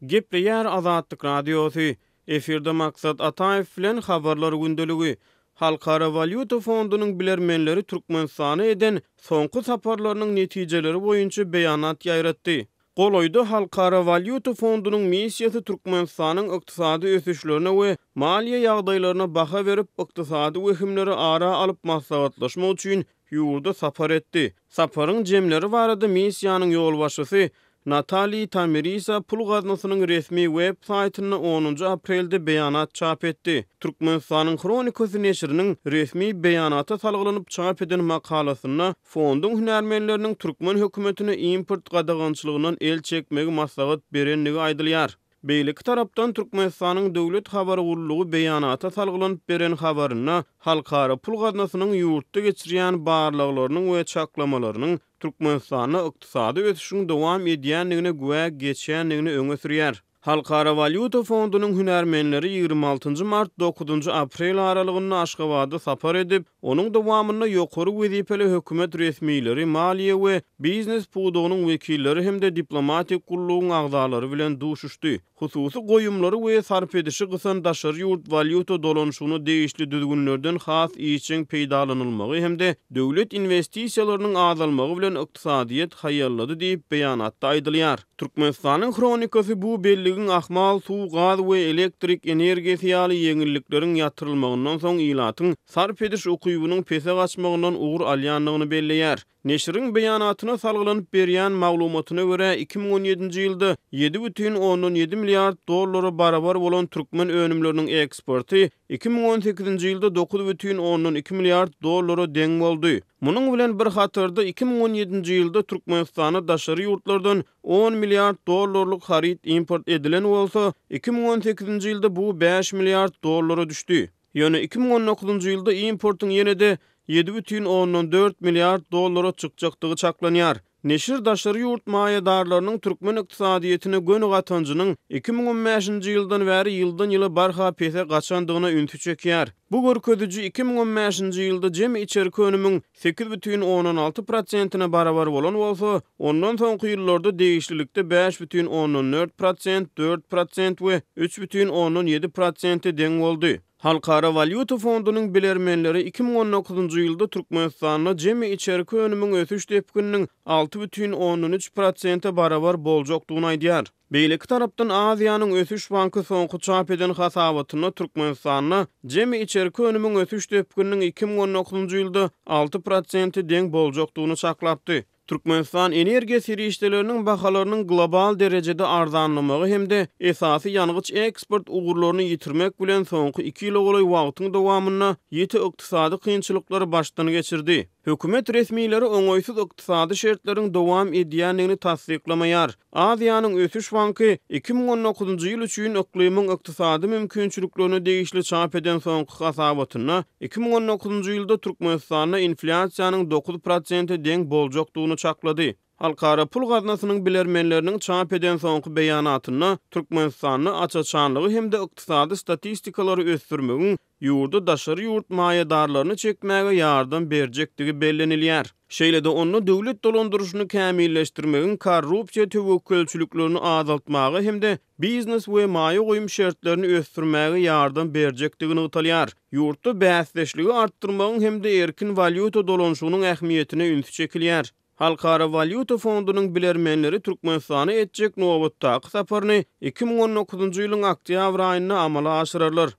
Gepleýär Azatlyk Radiosu. Eferde maksat Ataev bilen habarlar gündeligi. Halkara Valyuta Fondunyň bilermenleri Türkmenistana eden soňky saparlarynyň netijeleri boýunça beýanat ýaýratdy. Goloýda Halkara Valyuta Fondunyň missiýasy Türkmenistanyň ykdysady ösüşlerine we maliýe ýagdaýlaryna baha berip ykdysady wehimleri ara alyp maslahatlaşmak üçin ýurda sapar etdi. Saparyň jemleri barada missiýanyň ýolbaşçysy Natali Tamirisa pul gaznasynyň resmi web saýtyna 10 aprelde beýanat çap etdi. Türkmenistanyň Kronikasy neşriniň resmi beýanata salgylanyp çap eden makalasyna fonduň hünärmenleriniň türkmen hökümetine import gadagançylygyndan el çekmegi maslahat berenligi aýdylýar. Beýleki tarapdan Türkmenistanyň döwlet habary gurulugy beýanata salgylanyp beren habaryna halkara pul gaznasynyň ýurtda geçirýän barlyklarynyň we çaklamalarynyň Türkmenistanyň ykdysady ösüşiň dowam edýänligine güwäk geçýänligini öňe sürýär. Halkara Valyuta Fondunyň hünärmenleri 26 mart 9 aprel aralygynda Aşgabatda sapar edip, onuň dowamyna ýokary wezipeli hökümet resmiýleri, maliýe we biznes pudugynyň wekilleri hemde diplomatik gurulugyň agzalary bilen duşuşdy. Hususy goýumlary we sarp edişi gysan daşary ýurt valyuta dolanşygyny değişli düzgünlerden has iýçiň peýdalanylmagy hemde döwlet investisiýalarynyň azalmagy bilen ykdysadyýet haýallady diýip beýanatda aýdylýar. Türkmenistanyň kronikasy bu belligiň ahmal, suw, gaz we elektrik energiýasy ýaly ýeňillikleriň ýatyrylmagyndan soň ilatyň sarp ediş ukybynyň pese gaçmagyndan ugur alýanlygyny belleýär. Neşriň beýanatyna salgylanyp berýän maglumatyna görä 2017-nji ýylda 7,7 milliard dollary barabar bolan türkmen önümleriniň eksporty 2018-nji ýylda 9,2 milliard dollary deň boldy. Munyň bilen bir hatyrda 2017-nji ýylda Türkmenistana daşary ýurtlardan 10 milliard dollarlyk harit import edilen bolsa, 2018-nji ýylda bu 5 milliard dollara düşdi. Ýöne 2019-njy ýylda importyň ýene-de 7,4 milliard dollara çykjakdygy çaklanýar. Neşir daşary ýurt maýadarlarynyň türkmen ykdysadyýetine göni gatanjynyň 2015-nji ýyldan bäri ýyldan ýyla barha pese gaçandygyna üntü çekýär. Bu görkeziji 2015-nji ýylda jemi içerki önümiň 8,16%-ne barabar bolan bolsa, ondan soňky ýyllarda değişlilikde 5,14%, 4% we 3,17% deň boldy. Halkara Valyuta Fondunyň bilermenleri 2019-njy ýylda Türkmenistanyň jemi içerki önümiň ösüş tepkiniň 6,13%-e barabar boljakdygyny aýdýar. Beýleki tarapdan Aziýanyň ösüş banky soňky çap eden hasabatyna Türkmenistanyň jemi içerki önümiň ösüş tepkiniň 2019-njy ýylda 6%-e deň boljakdygyny çaklapdy. Türkmenistan energiýa serişdeleriniň bahalarynyň global derejede arzanlamagy hemde esasy ýanygyç eksport ugurlaryny ýitirmek bilen soňky 2 ýyl goly wagtyň dowamyna ýeti ykdysady kynçylyklary başdan geçirdi. Hökümet resmiýleri oňoýsuz ykdysady şertleriň dowam edýänligini tasdiklamaýar. Aziýanyň ösüş banky 2019-njy ýyl üçin iklimiň ykdysady mümkinçiliklerini değişli çap eden soňky hasabatyna 2019-njy ýylda Türkmenistanyň inflasiýanyň 9%-e deň boljakdygyny çaklady. Halkara pul gaznasynyň bilermenleriniň çap eden soňky beýanatyna Türkmenistanyň açaçanlygy hemde ykdysady statistikalary ösdürmegiň ýurda daşary ýurt maýadarlaryny çekmäge ýardam berjekdigi bellenilýär. Şeýle-de onu döwlet dolandyrşyny kämilleşdirmegiň korrupsiýa töwekkülçiliklerini azaltmagy hemde biznes we maýa goýum şertlerini ösdürmäge ýardam berjekdigini ýytalýar. Ýurtda bäsleşligi artdyrmagyň hemde erkin valyuta dolanşygynyň ähmiýetine ünsü çekilýär. Halkara Valyuta Fondunyň bilermenleri Türkmenistana etjek nowatdaky saparyny 2019-njy ýylyň oktýabr aýyna amala aşyrarlar.